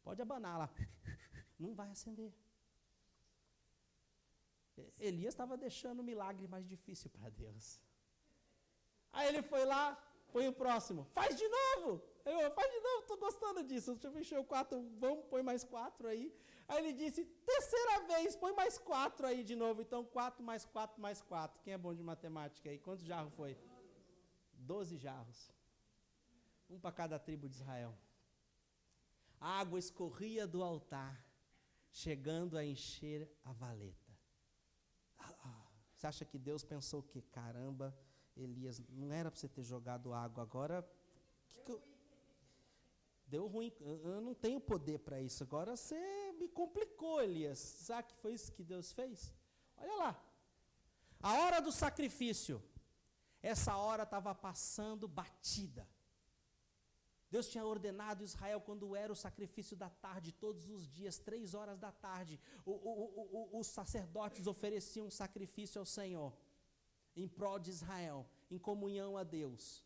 Pode abanar lá. Não vai acender. Elias estava deixando o milagre mais difícil para Deus. Aí ele foi lá, põe o próximo. Faz de novo! Faz de novo, estou gostando disso. Deixa eu encher o 4, vamos, põe mais 4 aí. Aí ele disse, terceira vez, põe mais 4 aí de novo. Então 4 mais 4 mais 4. Quem é bom de matemática aí? Quantos jarros foi? 12 jarros. Um para cada tribo de Israel. A água escorria do altar, chegando a encher a valeta. Você acha que Deus pensou o quê? Caramba, Elias, não era para você ter jogado água, agora deu ruim, eu não tenho poder para isso, agora você me complicou, Elias. Sabe que foi isso que Deus fez? Olha lá, a hora do sacrifício, essa hora estava passando batida. Deus tinha ordenado Israel, quando era o sacrifício da tarde, todos os dias, 3 horas da tarde, os sacerdotes ofereciam um sacrifício ao Senhor, em prol de Israel, em comunhão a Deus.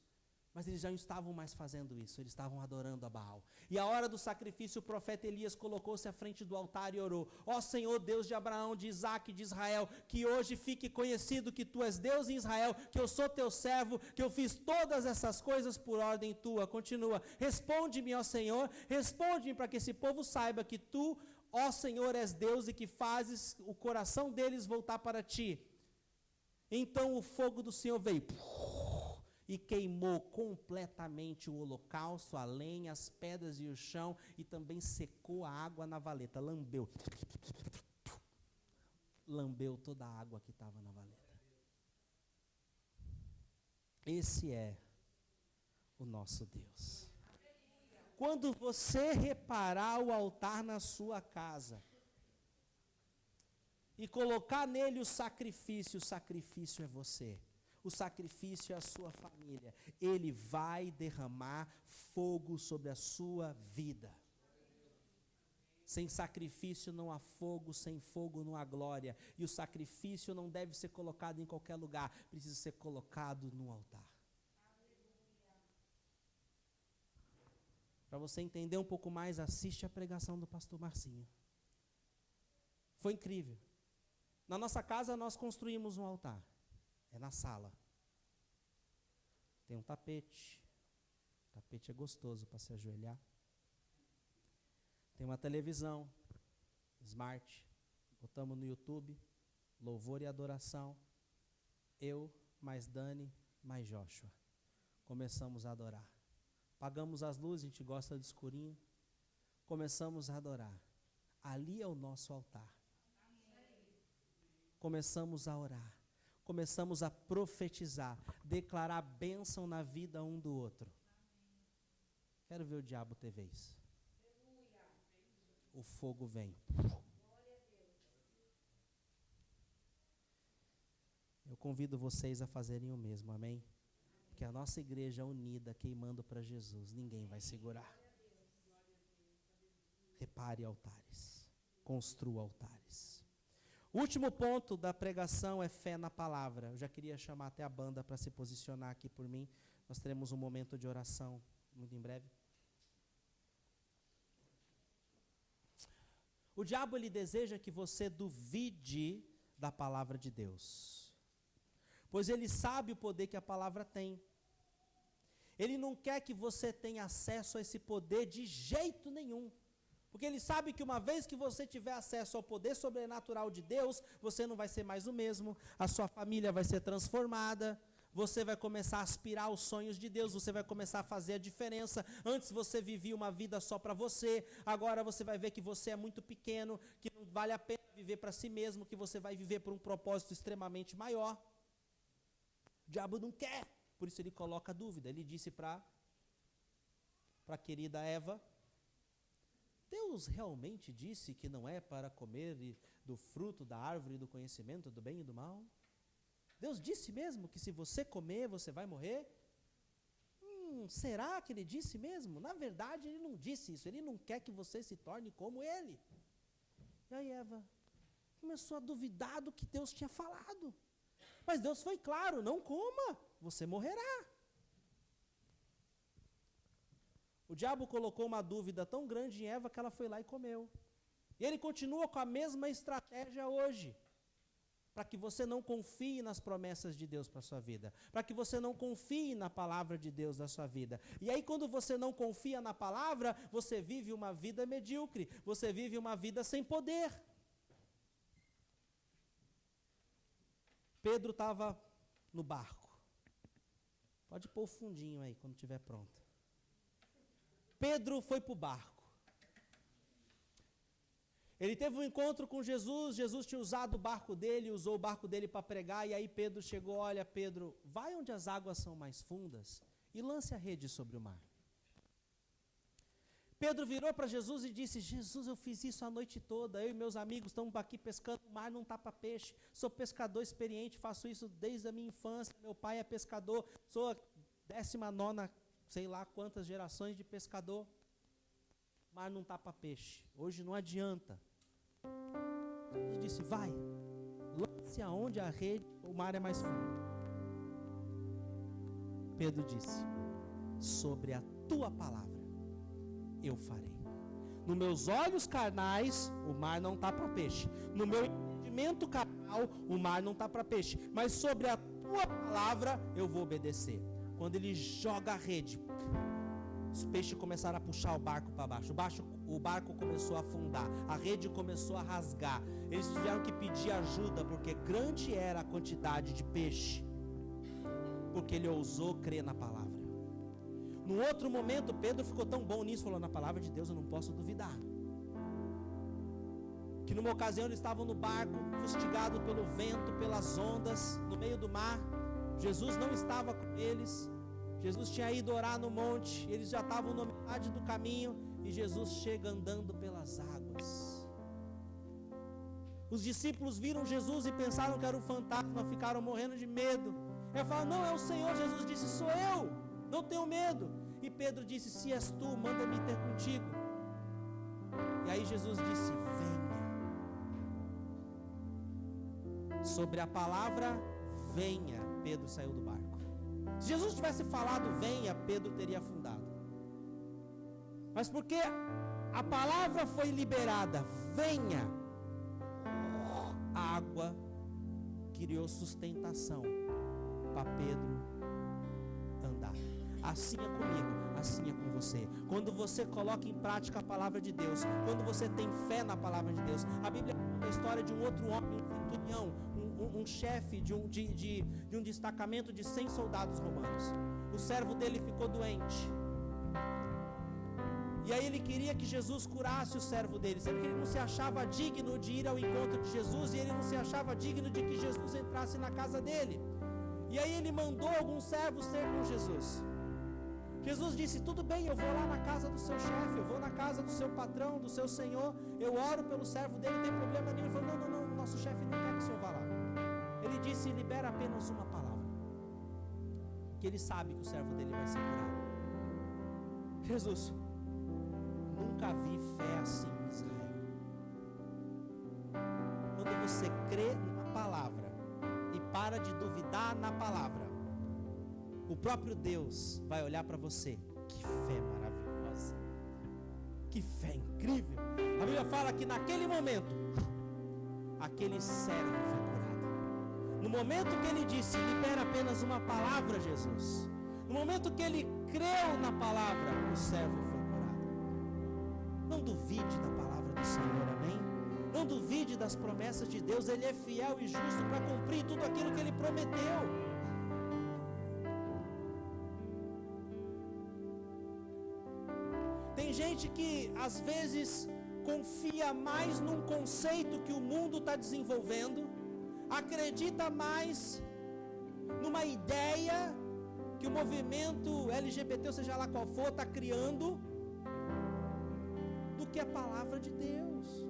Mas eles já não estavam mais fazendo isso, eles estavam adorando a Baal. E a hora do sacrifício, o profeta Elias colocou-se à frente do altar e orou: ó Senhor, Deus de Abraão, de Isaque e de Israel, que hoje fique conhecido que tu és Deus em Israel, que eu sou teu servo, que eu fiz todas essas coisas por ordem tua. Continua: responde-me, ó Senhor, responde-me para que esse povo saiba que tu, ó Senhor, és Deus e que fazes o coração deles voltar para ti. Então o fogo do Senhor veio e queimou completamente o holocausto, a lenha, as pedras e o chão, e também secou a água na valeta, lambeu toda a água que estava na valeta. Esse é o nosso Deus. Quando você reparar o altar na sua casa e colocar nele o sacrifício é você. O sacrifício é a sua família. Ele vai derramar fogo sobre a sua vida. Sem sacrifício não há fogo, sem fogo não há glória. E o sacrifício não deve ser colocado em qualquer lugar, precisa ser colocado no altar. Para você entender um pouco mais, assiste a pregação do pastor Marcinho. Foi incrível. Na nossa casa nós construímos um altar. É na sala. Tem um tapete. O tapete é gostoso para se ajoelhar. Tem uma televisão smart. Botamos no YouTube. Louvor e adoração. Eu, mais Dani, mais Joshua. Começamos a adorar. Apagamos as luzes, a gente gosta de escurinho. Começamos a adorar. Ali é o nosso altar. Começamos a orar. Começamos a profetizar, declarar bênção na vida um do outro. Quero ver o diabo ter vez. O fogo vem. Eu convido vocês a fazerem o mesmo, amém? Porque a nossa igreja unida, queimando para Jesus, ninguém vai segurar. Repare altares, construa altares. O último ponto da pregação é fé na palavra. Eu já queria chamar até a banda para se posicionar aqui por mim. Nós teremos um momento de oração muito em breve. O diabo, ele deseja que você duvide da palavra de Deus, pois ele sabe o poder que a palavra tem. Ele não quer que você tenha acesso a esse poder de jeito nenhum. Porque ele sabe que uma vez que você tiver acesso ao poder sobrenatural de Deus, você não vai ser mais o mesmo, a sua família vai ser transformada, você vai começar a aspirar aos sonhos de Deus, você vai começar a fazer a diferença. Antes você vivia uma vida só para você, agora você vai ver que você é muito pequeno, que não vale a pena viver para si mesmo, que você vai viver por um propósito extremamente maior. O diabo não quer, por isso ele coloca dúvida. Ele disse para a querida Eva: Deus realmente disse que não é para comer do fruto da árvore do conhecimento do bem e do mal? Deus disse mesmo que se você comer, você vai morrer? Será que ele disse mesmo? Na verdade, ele não disse isso. Ele não quer que você se torne como ele. E aí Eva começou a duvidar do que Deus tinha falado. Mas Deus foi claro: não coma, você morrerá. O diabo colocou uma dúvida tão grande em Eva que ela foi lá e comeu. E ele continua com a mesma estratégia hoje, para que você não confie nas promessas de Deus para a sua vida, para que você não confie na palavra de Deus na sua vida. E aí, quando você não confia na palavra, você vive uma vida medíocre, você vive uma vida sem poder. Pedro estava no barco. Pode pôr o fundinho aí, quando estiver pronto. Pedro foi para o barco. Ele teve um encontro com Jesus, Jesus tinha usado o barco dele, usou o barco dele para pregar, e aí Pedro chegou, olha Pedro, vai onde as águas são mais fundas e lance a rede sobre o mar. Pedro virou para Jesus e disse, Jesus, eu fiz isso a noite toda, eu e meus amigos estamos aqui pescando, o mar não está para peixe, sou pescador experiente, faço isso desde a minha infância, meu pai é pescador, sou a 19ª, sei lá quantas gerações de pescador, o mar não está para peixe, hoje não adianta. Ele disse, vai, lance aonde a rede, o mar é mais fundo. Pedro disse, sobre a tua palavra eu farei. Nos meus olhos carnais, o mar não está para peixe. No meu entendimento carnal, o mar não está para peixe. Mas sobre a tua palavra, eu vou obedecer. Quando ele joga a rede, os peixes começaram a puxar o barco para baixo. O barco começou a afundar. A rede começou a rasgar. Eles tiveram que pedir ajuda, porque grande era a quantidade de peixe. Porque ele ousou crer na palavra. No outro momento, Pedro ficou tão bom nisso, falou, na palavra de Deus eu não posso duvidar. Que numa ocasião eles estavam no barco, fustigado pelo vento, pelas ondas, no meio do mar. Jesus não estava com eles. Jesus tinha ido orar no monte, eles já estavam na metade do caminho, e Jesus chega andando pelas águas. Os discípulos viram Jesus e pensaram que era um fantasma, ficaram morrendo de medo. Ele falou, não, é o Senhor. Jesus disse, sou eu, não tenho medo. E Pedro disse, se és tu, manda-me ter contigo. E aí Jesus disse, venha. Sobre a palavra, venha, Pedro saiu do barco. Se Jesus tivesse falado, venha, Pedro teria afundado. Mas porque a palavra foi liberada, venha, a água criou sustentação para Pedro andar. Assim é comigo, assim é com você. Quando você coloca em prática a palavra de Deus, quando você tem fé na palavra de Deus, a Bíblia conta a história de um outro homem, um centurião, um chefe de um destacamento de 100 soldados romanos. O servo dele ficou doente. E aí ele queria que Jesus curasse o servo dele, sendo que ele não se achava digno de ir ao encontro de Jesus, e ele não se achava digno de que Jesus entrasse na casa dele. E aí ele mandou alguns servos ter com Jesus. Jesus disse, tudo bem, eu vou lá na casa do seu chefe, eu vou na casa do seu patrão, do seu senhor, eu oro pelo servo dele, não tem problema nenhum. Ele falou, não, o nosso chefe não quer que o senhor vá lá. Ele disse, libera apenas uma palavra, que ele sabe que o servo dele vai ser curado. Jesus, nunca vi fé assim em Israel. Quando você crê na palavra e para de duvidar na palavra, o próprio Deus vai olhar para você. Que fé maravilhosa, que fé incrível. A Bíblia fala que naquele momento aquele servo foi curado. No momento que ele disse, libera apenas uma palavra, Jesus, no momento que ele creu na palavra, o servo foi curado. Não duvide da palavra do Senhor, amém? Não duvide das promessas de Deus. Ele é fiel e justo para cumprir tudo aquilo que ele prometeu. Tem gente que às vezes confia mais num conceito que o mundo está desenvolvendo, acredita mais numa ideia que o movimento LGBT, ou seja lá qual for, está criando, do que a palavra de Deus.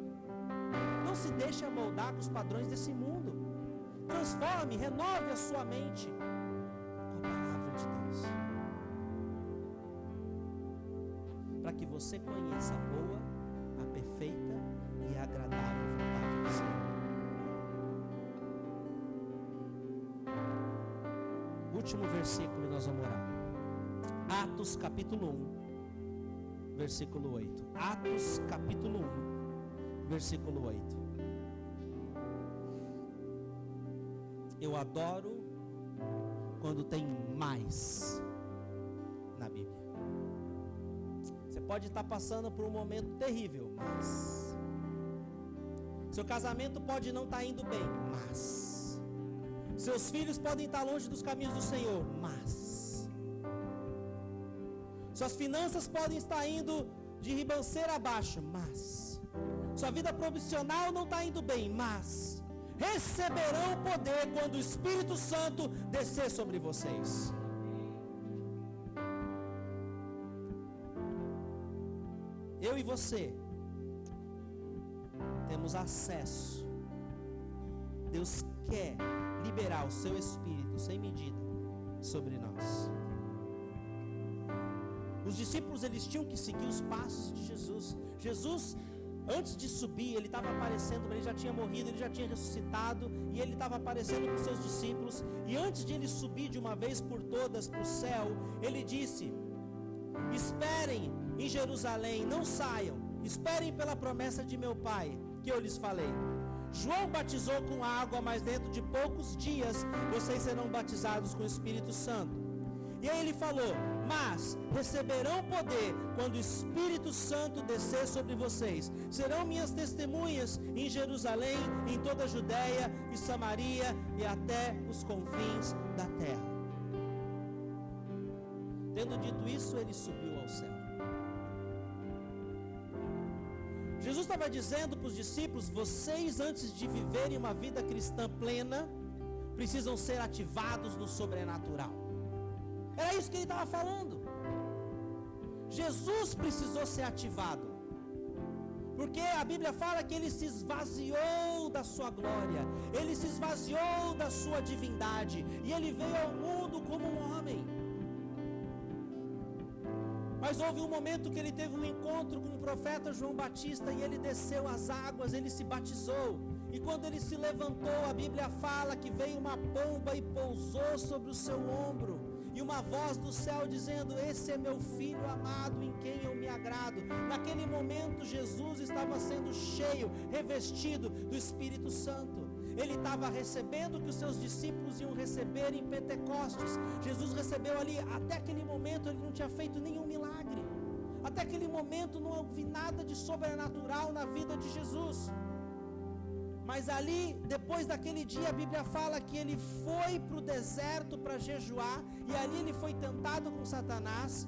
Não se deixe amoldar com os padrões desse mundo. Transforme, renove a sua mente com a palavra de Deus, para que você conheça a boa, a perfeita e a agradável vontade do Senhor. Último versículo e nós vamos orar. Atos capítulo 1, versículo 8. Atos capítulo 1, versículo 8. Eu adoro quando tem mais na Bíblia. Você pode estar passando por um momento terrível, mas seu casamento pode não estar indo bem, mas seus filhos podem estar longe dos caminhos do Senhor, mas suas finanças podem estar indo de ribanceira abaixo, mas Sua vida profissional não está indo bem, mas receberão poder quando o Espírito Santo descer sobre vocês. Eu e você temos acesso. Deus quer liberar o seu Espírito sem medida sobre nós. Os discípulos, eles tinham que seguir os passos de Jesus. Jesus, antes de subir, ele estava aparecendo, ele já tinha morrido, ele já tinha ressuscitado, e ele estava aparecendo para os seus discípulos. E antes de ele subir de uma vez por todas para o céu, ele disse: esperem em Jerusalém, não saiam, esperem pela promessa de meu Pai, que eu lhes falei. João batizou com água, mas dentro de poucos dias vocês serão batizados com o Espírito Santo. E aí ele falou: mas receberão poder quando o Espírito Santo descer sobre vocês. Serão minhas testemunhas em Jerusalém, em toda a Judéia e Samaria e até os confins da terra. Tendo dito isso, ele subiu ao céu. Jesus estava dizendo para os discípulos: vocês, antes de viverem uma vida cristã plena, precisam ser ativados no sobrenatural. Era isso que ele estava falando. Jesus precisou ser ativado, porque a Bíblia fala que ele se esvaziou da sua glória, ele se esvaziou da sua divindade, e ele veio ao mundo como um homem. Mas houve um momento que ele teve um encontro com o profeta João Batista, e ele desceu as águas, ele se batizou. E quando ele se levantou, a Bíblia fala que veio uma pomba e pousou sobre o seu ombro, e uma voz do céu dizendo: esse é meu filho amado, em quem eu me agrado. Naquele momento Jesus estava sendo cheio, revestido do Espírito Santo. Ele estava recebendo o que os seus discípulos iam receber em Pentecostes. Jesus recebeu ali. Até aquele momento ele não tinha feito nenhum milagre. Até aquele momento não houve nada de sobrenatural na vida de Jesus. Mas ali, depois daquele dia, a Bíblia fala que ele foi para o deserto para jejuar, e ali ele foi tentado com Satanás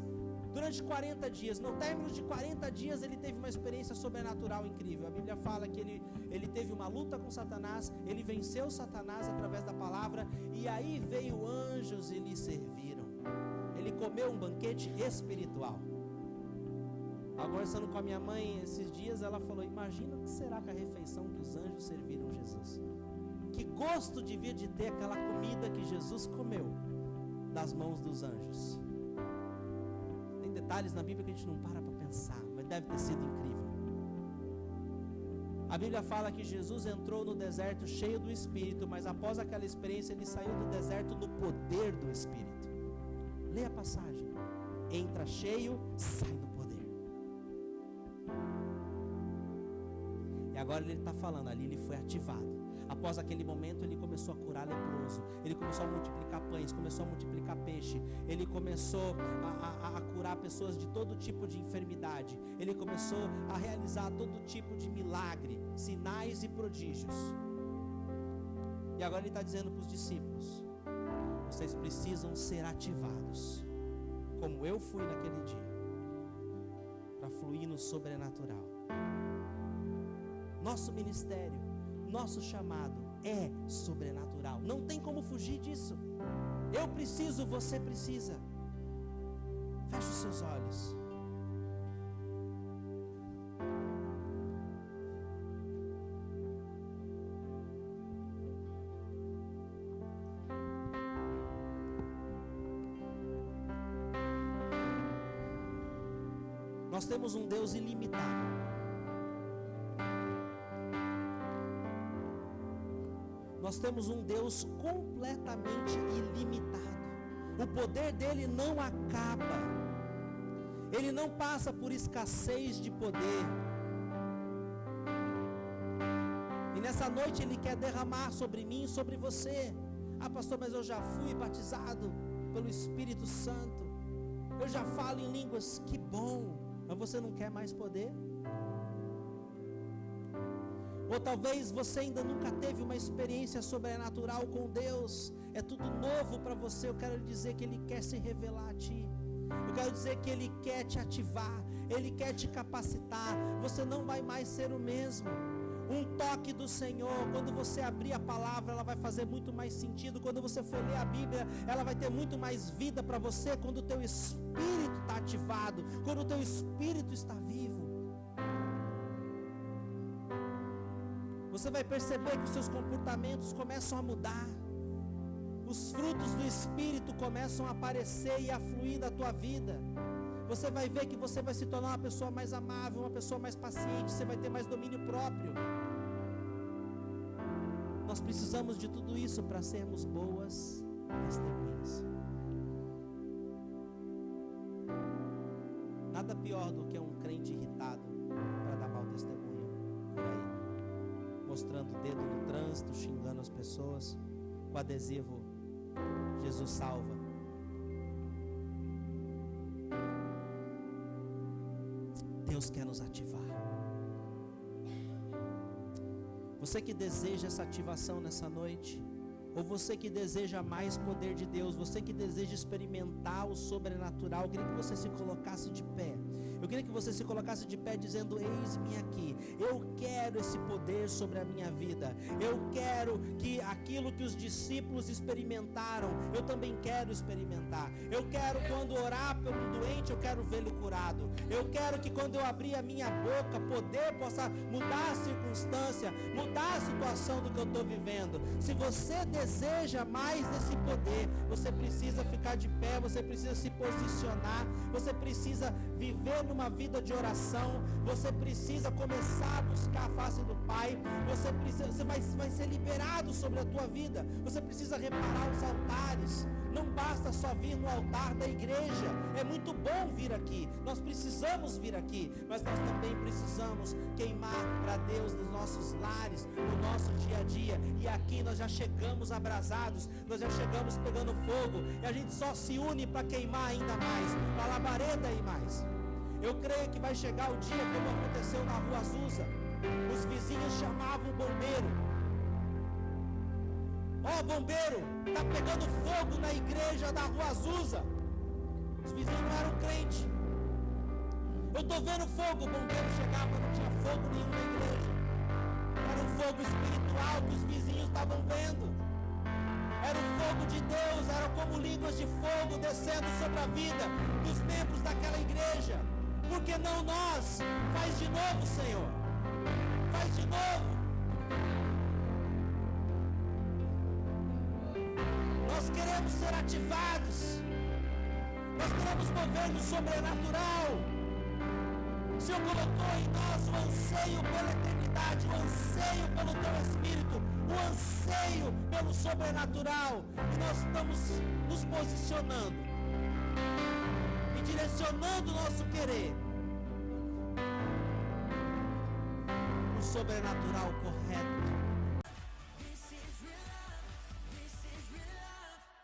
durante 40 dias. No término de 40 dias, ele teve uma experiência sobrenatural incrível. A Bíblia fala que ele teve uma luta com Satanás, ele venceu Satanás através da palavra, e aí veio anjos e lhe serviram. Ele comeu um banquete espiritual. Conversando com a minha mãe esses dias, ela falou: imagina o que será que a refeição que os anjos serviram Jesus. Que gosto devia de ter aquela comida que Jesus comeu das mãos dos anjos. Tem detalhes na Bíblia que a gente não para pensar, mas deve ter sido incrível. A Bíblia fala que Jesus entrou no deserto cheio do Espírito, mas após aquela experiência ele saiu do deserto no poder do Espírito. Leia a passagem: entra cheio, sai do poder. E agora ele está falando, ali ele foi ativado. Após aquele momento ele começou a curar leproso, ele começou a multiplicar pães, começou a multiplicar peixe, ele começou a curar pessoas de todo tipo de enfermidade, ele começou a realizar todo tipo de milagre, sinais e prodígios. E agora ele está dizendo para os discípulos: vocês precisam ser ativados, como eu fui naquele dia, para fluir no sobrenatural. Nosso ministério, nosso chamado é sobrenatural. Não tem como fugir disso. Eu preciso, você precisa. Feche os seus olhos. Nós temos um Deus ilimitado. Nós temos um Deus completamente ilimitado. O poder dele não acaba. Ele não passa por escassez de poder. E nessa noite ele quer derramar sobre mim e sobre você. Ah, pastor, mas eu já fui batizado pelo Espírito Santo. Eu já falo em línguas. Que bom. Mas você não quer mais poder? Ou talvez você ainda nunca teve uma experiência sobrenatural com Deus. É tudo novo para você. Eu quero lhe dizer que Ele quer se revelar a ti. Eu quero dizer que Ele quer te ativar, Ele quer te capacitar. Você não vai mais ser o mesmo. Um toque do Senhor, quando você abrir a palavra, ela vai fazer muito mais sentido. Quando você for ler a Bíblia, ela vai ter muito mais vida para você. Quando o teu espírito está ativado, quando o teu espírito está vivo, você vai perceber que os seus comportamentos começam a mudar. Os frutos do Espírito começam a aparecer e a fluir da tua vida. Você vai ver que você vai se tornar uma pessoa mais amável, uma pessoa mais paciente, você vai ter mais domínio próprio. Nós precisamos de tudo isso para sermos boas testemunhas. Nada pior do que um crente irritado para dar mau testemunho por aí, mostrando o dedo no trânsito, xingando as pessoas, com adesivo Jesus salva. Deus quer nos ativar. Você que deseja essa ativação nessa noite, ou você que deseja mais poder de Deus, você que deseja experimentar o sobrenatural, eu queria que você se colocasse de pé. Eu queria que você se colocasse de pé dizendo: eis-me aqui, eu quero esse poder sobre a minha vida. Eu quero que aquilo que os discípulos experimentaram, eu também quero experimentar. Eu quero, quando orar por um doente, eu quero vê-lo curado. Eu quero que quando eu abrir a minha boca, poder possa mudar a circunstância, mudar a situação do que eu estou vivendo. Se você deseja mais desse poder, você precisa ficar de pé, você precisa se posicionar, você precisa viver numa vida de oração, você precisa começar a buscar a face do Pai, você vai ser liberado sobre a tua vida. Você precisa reparar os altares. Não basta só vir no altar da igreja, é muito bom vir aqui, nós precisamos vir aqui, mas nós também precisamos queimar para Deus nos nossos lares, no nosso dia a dia. E aqui nós já chegamos abrasados, nós já chegamos pegando fogo, e a gente só se une para queimar ainda mais, para labareda e mais. Eu creio que vai chegar o dia, como aconteceu na Rua Azusa, os vizinhos chamavam o bombeiro: ó, bombeiro, tá pegando fogo na igreja da Rua Azusa. Os vizinhos não eram crentes. Eu tô vendo fogo. O bombeiro chegava, não tinha fogo nenhum na igreja. Era um fogo espiritual que os vizinhos estavam vendo. Era o fogo de Deus, era como línguas de fogo descendo sobre a vida dos membros daquela igreja. Por que não nós? Faz de novo, Senhor. Faz de novo. Nós queremos ser ativados. Nós queremos mover no sobrenatural. O Senhor colocou em nós o anseio pela eternidade, o anseio pelo Teu Espírito, o anseio pelo sobrenatural. E nós estamos nos posicionando e direcionando o nosso querer no sobrenatural correto.